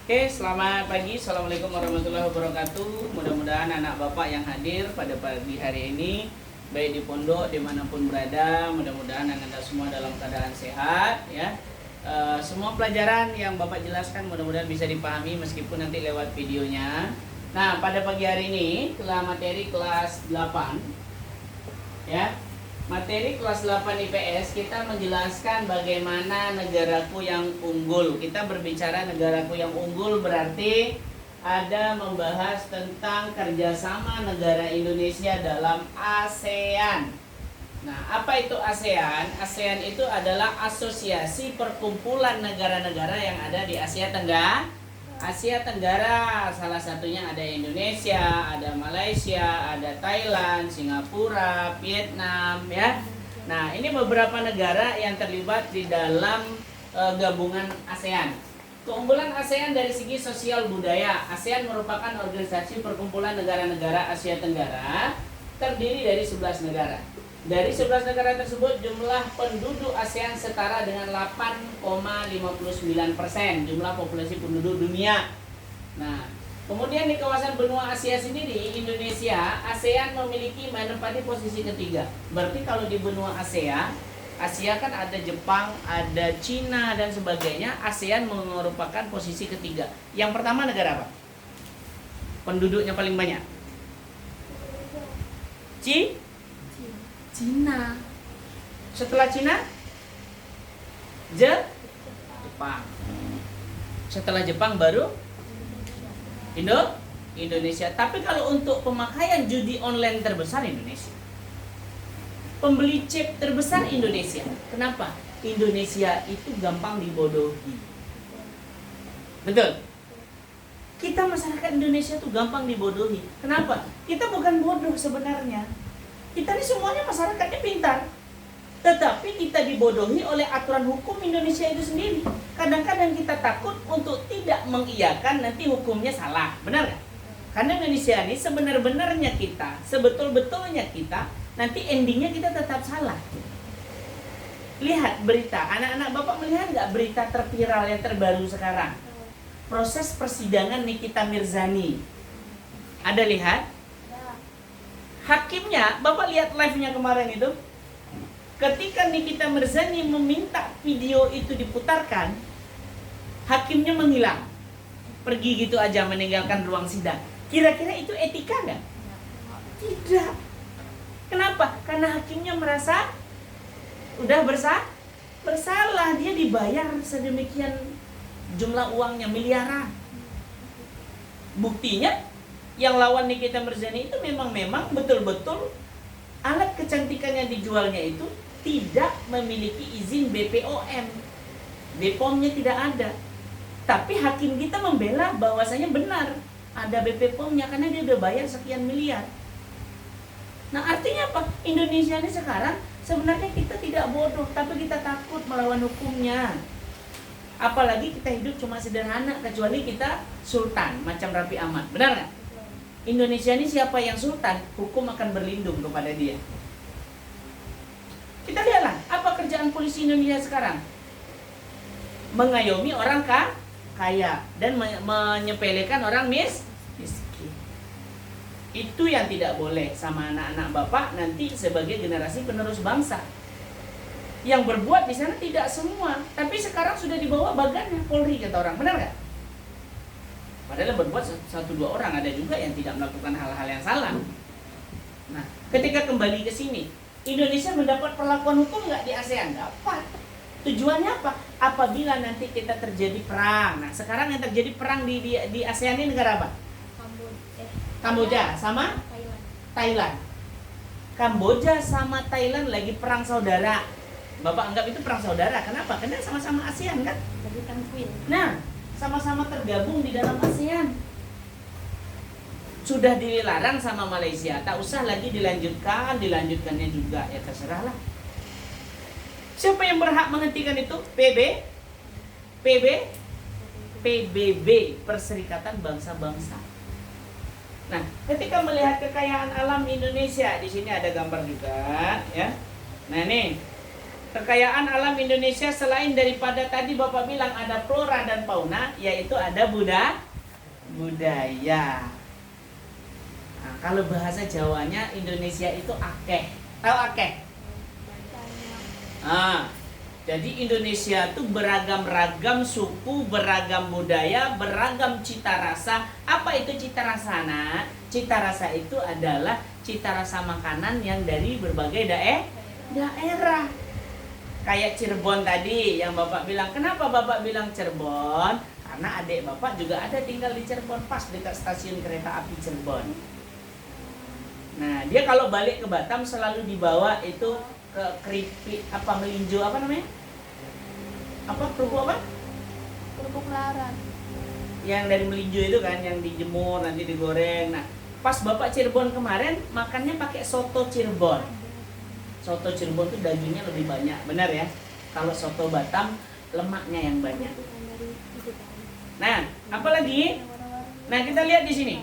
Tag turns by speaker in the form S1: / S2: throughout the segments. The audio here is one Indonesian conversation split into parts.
S1: Oke, selamat pagi. Assalamualaikum warahmatullahi wabarakatuh. Mudah-mudahan anak bapak yang hadir pada pagi hari ini, baik di pondok dimanapun berada, mudah-mudahan anda semua dalam keadaan sehat, ya. Semua pelajaran yang bapak jelaskan mudah-mudahan bisa dipahami meskipun nanti lewat videonya. Nah, pada pagi hari ini telah materi kelas 8, ya. Materi kelas 8 IPS kita menjelaskan bagaimana negaraku yang unggul. Kita berbicara negaraku yang unggul berarti ada membahas tentang kerjasama negara Indonesia dalam ASEAN. Nah, apa itu ASEAN? ASEAN itu adalah asosiasi perkumpulan negara-negara yang ada di Asia Tenggara. Asia Tenggara, salah satunya ada Indonesia, ada Malaysia, ada Thailand, Singapura, Vietnam, ya. Nah, ini beberapa negara yang terlibat di dalam gabungan ASEAN. Keunggulan ASEAN dari segi sosial budaya. ASEAN merupakan organisasi perkumpulan negara-negara Asia Tenggara terdiri dari 11 negara. Dari 11 negara tersebut jumlah penduduk ASEAN setara dengan 8,59% jumlah populasi penduduk dunia. Nah, kemudian di kawasan benua Asia sendiri, Indonesia, ASEAN memiliki menempati posisi ketiga. Berarti kalau di benua Asia kan ada Jepang, ada Cina dan sebagainya. ASEAN merupakan posisi ketiga. Yang pertama negara apa? Penduduknya paling banyak. Cina. Setelah Cina, Jepang. Setelah Jepang baru Indonesia. Tapi kalau untuk pemakaian judi online terbesar Indonesia. Pembeli chip terbesar Indonesia. Kenapa? Indonesia itu gampang dibodohi. Betul. Kita masyarakat Indonesia tuh gampang dibodohi. Kenapa? Kita bukan bodoh sebenarnya. Kita ini semuanya masyarakatnya pintar, tetapi kita dibodohi oleh aturan hukum Indonesia itu sendiri. Kadang-kadang kita takut untuk tidak mengiyakan, nanti hukumnya salah, benar nggak? Karena Indonesia ini sebenar-benarnya kita, sebetul-betulnya kita, nanti endingnya kita tetap salah. Lihat berita, anak-anak bapak melihat nggak berita terviral yang terbaru sekarang? Proses persidangan Nikita Mirzani. Ada lihat? Hakimnya, bapak lihat live-nya kemarin itu. Ketika Nikita Mirzani meminta video itu diputarkan, hakimnya menghilang. Pergi gitu aja meninggalkan ruang sidang. Kira-kira itu etika nggak? Tidak. Kenapa? Karena hakimnya merasa udah bersalah. Dia dibayar sedemikian jumlah uangnya miliaran. Buktinya yang lawan Nikita Mirzani itu memang betul-betul alat kecantikan yang dijualnya itu tidak memiliki izin BPOM. BPOM-nya tidak ada. Tapi hakim kita membela bahwasanya benar ada BPOM-nya karena dia udah bayar sekian miliar. Nah, artinya apa? Indonesia ini sekarang sebenarnya kita tidak bodoh, tapi kita takut melawan hukumnya. Apalagi kita hidup cuma sederhana, kecuali kita sultan macam Raffi Ahmad. Benar nggak? Indonesia ini siapa yang sultan, hukum akan berlindung kepada dia. Kita lihatlah, apa kerjaan polisi Indonesia sekarang? Mengayomi orang kaya dan menyepelekan orang miskin. Itu yang tidak boleh sama anak-anak bapak nanti sebagai generasi penerus bangsa. Yang berbuat di sana tidak semua, tapi sekarang sudah dibawa bagannya Polri kata orang, benar nggak? Padahal berbuat 1-2 orang, ada juga yang tidak melakukan hal-hal yang salah. Nah, ketika kembali ke sini, Indonesia mendapat perlakuan hukum nggak di ASEAN? Dapat. Tujuannya apa? Apabila nanti kita terjadi perang. Nah, sekarang yang terjadi perang di ASEAN ini negara apa? Kamboja sama Thailand. Kamboja sama Thailand lagi perang saudara. Bapak anggap itu perang saudara. Kenapa? Karena sama-sama ASEAN kan? Nah, sama-sama tergabung di dalam ASEAN. Sudah dilarang sama Malaysia, tak usah lagi dilanjutkannya juga, ya terserahlah. Siapa yang berhak menghentikan itu? PBB, Perserikatan Bangsa-Bangsa. Nah, ketika melihat kekayaan alam Indonesia, di sini ada gambar juga, ya. Nah, ini Kekayaan alam Indonesia selain daripada tadi Bapak bilang ada flora dan fauna, yaitu ada budaya. Nah, kalau bahasa Jawanya Indonesia itu akeh. Tahu akeh? Nah, jadi Indonesia itu beragam-ragam suku, beragam budaya, beragam cita rasa. Apa itu cita rasa, Nak? Cita rasa itu adalah cita rasa makanan yang dari berbagai daerah. Kayak Cirebon tadi yang Bapak bilang. Kenapa Bapak bilang Cirebon? Karena adik Bapak juga ada tinggal di Cirebon, pas dekat stasiun kereta api Cirebon. Nah, dia kalau balik ke Batam selalu dibawa itu ke keripik apa melinjo apa namanya? Apa kerupuk apa?
S2: Kerupuk laran.
S1: Yang dari melinjo itu kan, yang dijemur nanti digoreng. Nah, pas Bapak Cirebon kemarin makannya pakai soto Cirebon. Soto Cirebon itu dagingnya lebih banyak, benar ya? Kalau soto Batam lemaknya yang banyak. Nah, apa lagi? Nah, kita lihat di sini.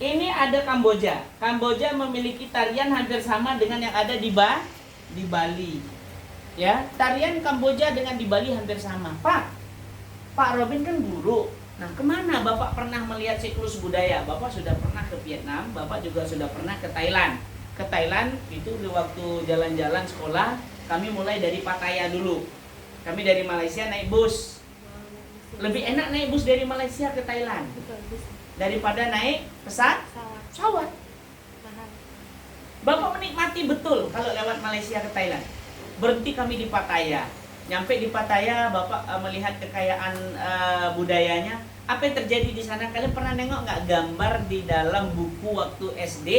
S1: Ini ada Kamboja. Kamboja memiliki tarian hampir sama dengan yang ada di Bali. Ya, tarian Kamboja dengan di Bali hampir sama. Pak Robin kan guru. Nah, kemana Bapak pernah melihat siklus budaya? Bapak sudah pernah ke Vietnam, Bapak juga sudah pernah ke Thailand. Ke Thailand itu di waktu jalan-jalan sekolah, kami mulai dari Pattaya dulu. Kami dari Malaysia naik bus. Lebih enak naik bus dari Malaysia ke Thailand daripada naik pesawat. Bapak menikmati betul kalau lewat Malaysia ke Thailand. Berhenti kami di Pattaya. Nyampe di Pattaya, Bapak melihat kekayaan budayanya. Apa yang terjadi di sana? Kalian pernah nengok nggak gambar di dalam buku waktu SD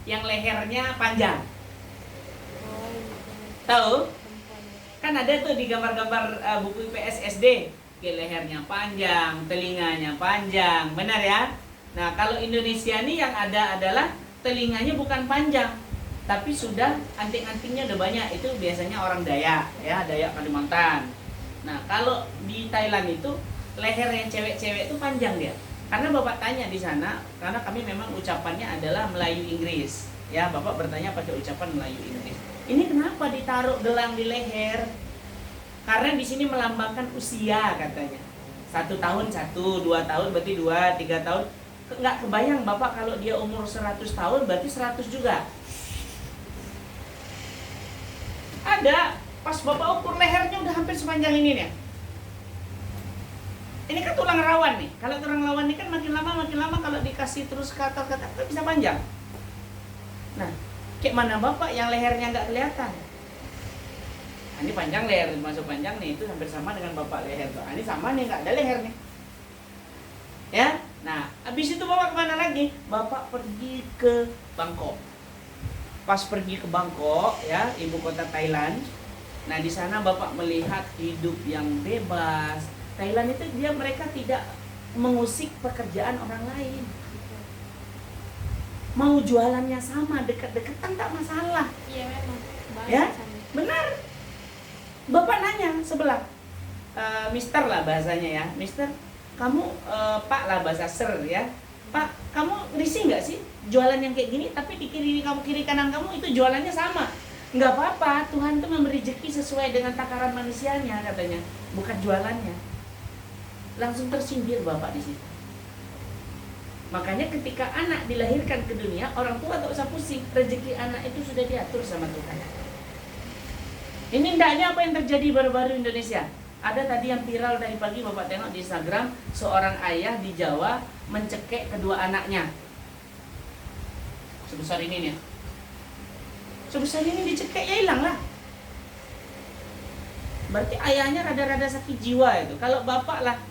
S1: yang lehernya panjang? Tahu? Kan ada tuh di gambar-gambar buku IPS SD, lehernya panjang, telinganya panjang, benar ya? Nah, kalau Indonesia ini yang ada adalah telinganya bukan panjang, tapi sudah anting-antingnya udah banyak. Itu biasanya orang Dayak, ya, Dayak Kalimantan. Nah, kalau di Thailand itu leher yang cewek-cewek itu panjang dia. Karena Bapak tanya di sana, karena kami memang ucapannya adalah Melayu Inggris. Ya, Bapak bertanya pakai ucapan Melayu Inggris. Ini kenapa ditaruh gelang di leher? Karena di sini melambangkan usia katanya. 1 tahun 1, 2 tahun berarti 2, 3 tahun. Nggak kebayang Bapak kalau dia umur 100 tahun berarti 100 juga. Ada, pas Bapak ukur lehernya udah hampir sepanjang ini nih. Ini kan tulang rawan nih. Kalau tulang rawan ini kan makin lama kalau dikasih terus kata bisa panjang. Nah, kayak mana Bapak yang lehernya nggak kelihatan? Nah, ini panjang leher, masuk panjang nih, itu hampir sama dengan Bapak leher. Nah, ini sama nih, nggak ada leher nih. Ya, nah, habis itu Bapak kemana lagi? Bapak pergi ke Bangkok. Pas pergi ke Bangkok, ya, ibu kota Thailand. Nah, di sana Bapak melihat hidup yang bebas. Thailand itu mereka tidak mengusik pekerjaan orang lain. Mau jualannya sama, deket-deketan tak masalah.
S2: Iya memang.
S1: Ya, benar. Bapak nanya sebelah, Mister lah bahasanya ya, Mister, kamu Pak lah bahasa Sir ya, Pak, kamu risih nggak sih jualan yang kayak gini? Tapi di kiri kanan kamu itu jualannya sama. Nggak apa-apa, Tuhan tuh memberi rezeki sesuai dengan takaran manusianya katanya, bukan jualannya. Langsung tersindir Bapak di situ. Makanya ketika anak dilahirkan ke dunia, orang tua tak usah pusing, rezeki anak itu sudah diatur sama Tuhan. Ini hendaknya apa yang terjadi baru-baru Indonesia. Ada tadi yang viral dari pagi Bapak tengok di Instagram, seorang ayah di Jawa mencekek kedua anaknya. Sebesar ini nih. Sebesar ini dicekek ya hilang lah. Berarti ayahnya rada-rada sakit jiwa itu. Kalau bapak lah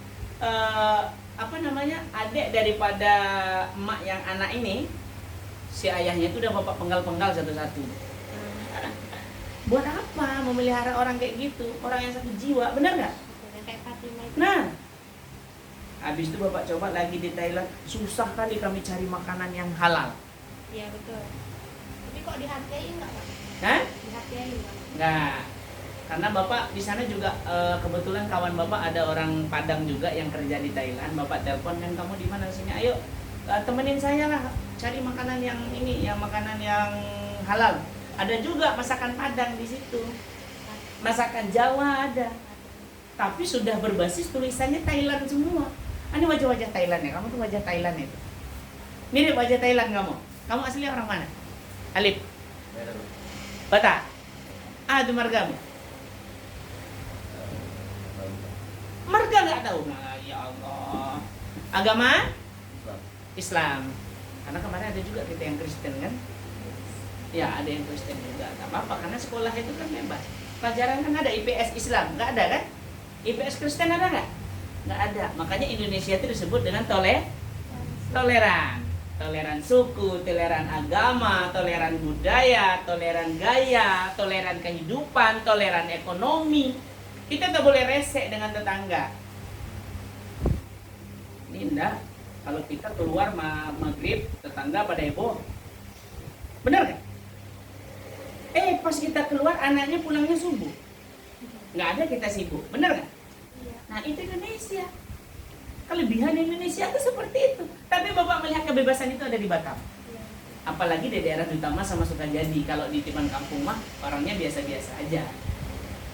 S1: adik daripada emak yang anak ini, si ayahnya itu udah bapak penggal-penggal satu-satu. Buat apa memelihara orang kayak gitu, orang yang sakit jiwa, benar nggak? Nah, habis itu bapak coba lagi di Thailand, susah kali kami cari makanan yang halal.
S2: Iya betul. Tapi kok dihargai nggak Pak?
S1: Hah?
S2: Dihargai nggak?
S1: Nggak. Karena bapak di sana juga kebetulan kawan bapak ada orang Padang juga yang kerja di Thailand. Bapak telepon, kan kamu di mana sini? Ayo temenin saya lah cari makanan yang ini, yang makanan yang halal. Ada juga masakan Padang di situ. Masakan Jawa ada. Tapi sudah berbasis tulisannya Thailand semua. Ini wajah-wajah Thailand ya. Kamu tuh wajah Thailand itu. Mirip wajah Thailand kamu. Kamu asli orang mana? Alip. Batak. Ah, itu margamu. Marga nggak tahu. Nah, ya Allah. Agama? Islam. Karena kemarin ada juga kita yang Kristen kan? Ya, ada yang Kristen juga. Gak apa-apa, karena sekolah itu kan bebas. Pelajaran kan ada IPS Islam, nggak ada kan? IPS Kristen ada nggak? Nggak ada. Makanya Indonesia itu disebut dengan toleran. Toleran suku, toleran agama, toleran budaya, toleran gaya, toleran kehidupan, toleran ekonomi. Kita tak boleh resek dengan tetangga. Ini enggak. Kalau kita keluar maghrib, tetangga pada heboh. Benar kan? Pas kita keluar anaknya pulangnya subuh. Nggak ada, kita sibuk. Benar kan? Nah, itu Indonesia. Kelebihan Indonesia itu seperti itu. Tapi Bapak melihat kebebasan itu ada di Batam. Apalagi di daerah Utama sama Sukajadi. Kalau di Timan Kampung mah orangnya biasa-biasa aja.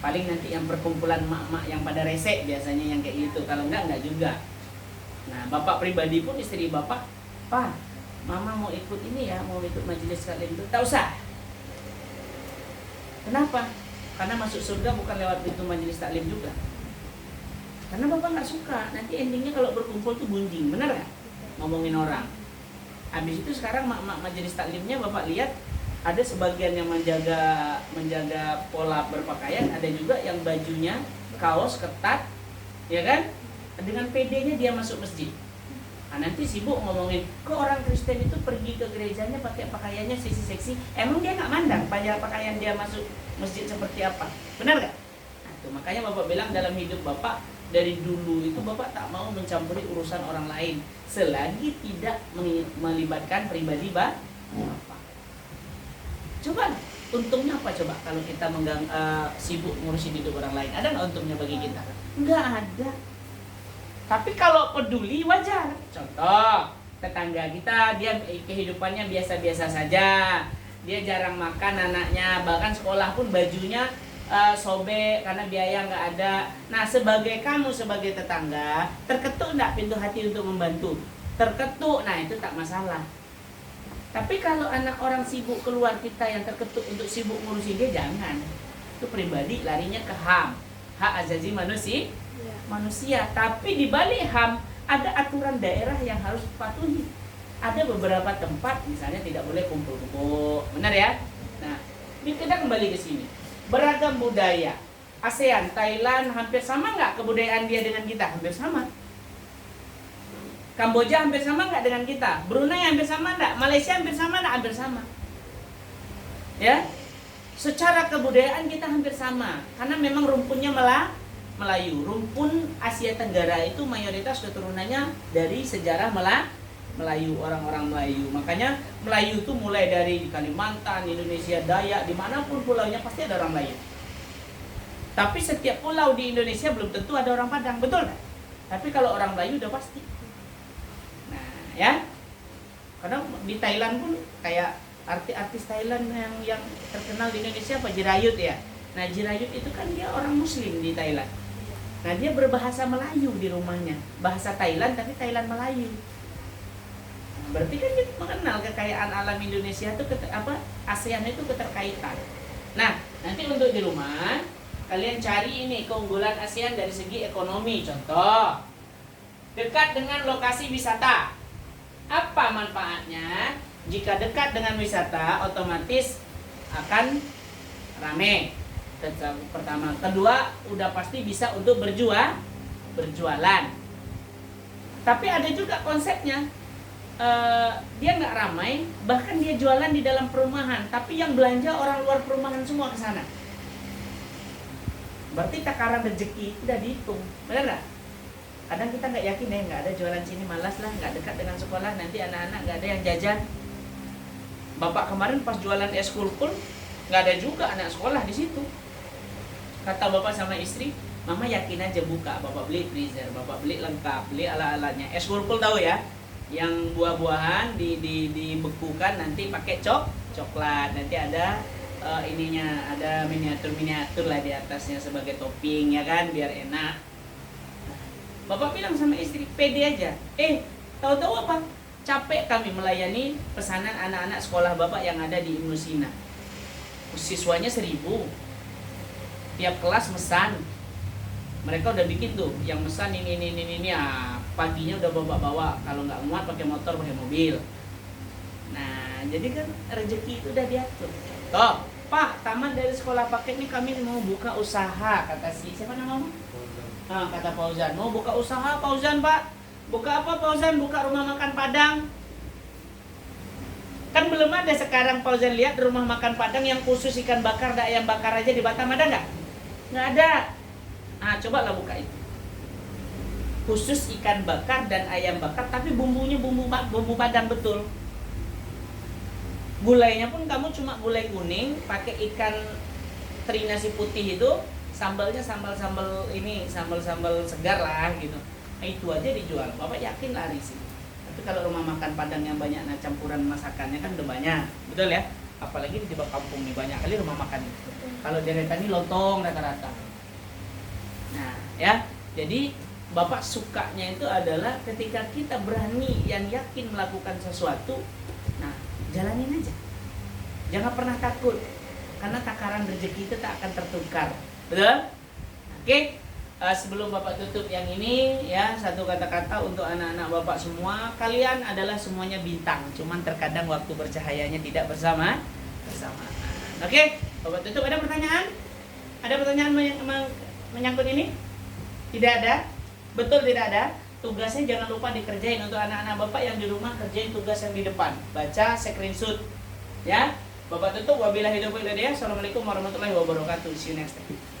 S1: Paling nanti yang perkumpulan mak-mak yang pada resek biasanya yang kayak gitu. Kalau enggak juga. Nah, Bapak pribadi pun istri Bapak, Pak, Mama mau ikut ini ya, mau ikut majelis taklim itu. Tak usah. Kenapa? Karena masuk surga bukan lewat pintu majelis taklim juga. Karena Bapak nggak suka, nanti endingnya kalau berkumpul tuh gunjing, benar nggak? Ngomongin orang. Habis itu sekarang mak-mak majelis taklimnya Bapak lihat, ada sebagian yang menjaga pola berpakaian, ada juga yang bajunya kaos ketat, ya kan? Dengan PD-nya dia masuk masjid. Nah, nanti sibuk ngomongin, kok orang Kristen itu pergi ke gerejanya pakai pakaiannya seksi-seksi, emang dia nggak mandang pakaian dia masuk masjid seperti apa, benar nggak? Nah, tuh, makanya Bapak bilang dalam hidup Bapak dari dulu itu Bapak tak mau mencampuri urusan orang lain selagi tidak melibatkan pribadi Bapak. Coba, untungnya apa coba kalau kita sibuk ngurusin hidup orang lain? Ada nggak untungnya bagi kita? Nggak ada. Tapi kalau peduli wajar. Contoh, tetangga kita dia kehidupannya biasa-biasa saja. Dia jarang makan anaknya, bahkan sekolah pun bajunya sobek karena biaya nggak ada. Nah, sebagai kamu sebagai tetangga, terketuk nggak pintu hati untuk membantu? Terketuk, nah itu tak masalah. Tapi kalau anak orang sibuk keluar kita yang terketuk untuk sibuk ngurusin dia, jangan. Itu pribadi larinya ke HAM, hak asasi manusia. Tapi di balik HAM ada aturan daerah yang harus dipatuhi. Ada beberapa tempat misalnya tidak boleh kumpul-kumpul, benar ya? Nah, kita kembali ke sini. Beragam budaya. ASEAN, Thailand hampir sama nggak kebudayaan dia dengan kita? Hampir sama. Kamboja hampir sama nggak dengan kita? Brunei hampir sama nggak? Malaysia hampir sama nggak? Hampir sama. Ya, secara kebudayaan kita hampir sama. Karena memang rumpunnya Melayu. Rumpun Asia Tenggara itu mayoritas keturunannya dari sejarah Melayu, orang-orang Melayu. Makanya Melayu itu mulai dari di Kalimantan, Indonesia, Dayak, dimanapun pulaunya pasti ada orang Melayu. Tapi setiap pulau di Indonesia belum tentu ada orang Padang, betul nggak? Tapi kalau orang Melayu udah pasti. Nah, ya. Karena di Thailand pun kayak artis Thailand yang terkenal di Indonesia apa Jirayut ya. Nah, Jirayut itu kan dia orang Muslim di Thailand. Nah, dia berbahasa Melayu di rumahnya. Bahasa Thailand tapi Thailand Melayu. Berarti kan kita mengenal kekayaan alam Indonesia itu ASEAN itu keterkaitan. Nah, nanti untuk di rumah kalian cari ini keunggulan ASEAN dari segi ekonomi. Contoh, dekat dengan lokasi wisata. Apa manfaatnya? Jika dekat dengan wisata, otomatis akan rame. Pertama, kedua, udah pasti bisa untuk berjualan. Tapi ada juga konsepnya. Dia nggak ramai, bahkan dia jualan di dalam perumahan, tapi yang belanja orang luar perumahan semua ke sana. Berarti takaran rezeki udah dihitung, benar nggak? Kadang kita nggak yakin ya, nggak ada jualan sini, malas lah, nggak dekat dengan sekolah, nanti anak-anak nggak ada yang jajan. Bapak kemarin pas jualan es kulkul, nggak ada juga anak sekolah di situ. Kata bapak sama istri, Mama yakin aja buka, bapak beli freezer, bapak beli lengkap, beli ala-alanya. Es kulkul tahu ya? Yang buah-buahan dibekukan nanti pakai coklat, nanti ada ininya ada miniatur lah di atasnya sebagai topping ya kan, biar enak. Bapak bilang sama istri, pede aja. Tahu-tahu apa? Capek kami melayani pesanan anak-anak sekolah Bapak yang ada di Ibnu Sina. Siswanya 1000. Tiap kelas mesan. Mereka udah bikin tuh, yang mesan ini. Paginya udah bawa. Kalau nggak muat pakai motor, pakai mobil. Nah, jadi kan rezeki itu udah diatur. Toh, Pak, tamat dari sekolah paket nih kami mau buka usaha, kata siapa namamu? Kata Fauzan, mau buka usaha Fauzan Pak. Buka apa Fauzan? Buka rumah makan Padang. Kan belum ada sekarang Fauzan lihat rumah makan Padang yang khusus ikan bakar dan ayam bakar aja di Batam, ada nggak? Nggak ada. Cobalah buka itu. Khusus ikan bakar dan ayam bakar, tapi bumbunya bumbu Padang betul. Gulainya pun kamu cuma gulai kuning, pakai ikan teri nasi putih itu. Sambalnya sambal ini, sambal segar lah gitu. Itu aja dijual. Bapak yakin laris sih. Tapi kalau rumah makan Padang yang banyak campuran masakannya kan udah banyak, betul ya? Apalagi di kampung nih banyak kali rumah makan itu. Kalau deretan ini lontong rata-rata. Nah, ya. Jadi Bapak sukanya itu adalah ketika kita berani yang yakin melakukan sesuatu. Nah, jalanin aja. Jangan pernah takut. Karena takaran rezeki itu tak akan tertukar. Betul? Oke. Sebelum Bapak tutup yang ini ya, satu kata-kata untuk anak-anak Bapak semua, kalian adalah semuanya bintang, cuman terkadang waktu bercahayanya tidak bersamaan. Oke, Bapak tutup. Ada pertanyaan? Ada pertanyaan menyangkut ini? Tidak ada? Betul tidak ada? Tugasnya jangan lupa dikerjain untuk anak-anak Bapak yang di rumah, kerjain tugas yang di depan. Baca, screenshot. Ya. Bapak tutup. Wabillahi taufiq wal hidayah. Assalamualaikum warahmatullahi wabarakatuh. See you next time.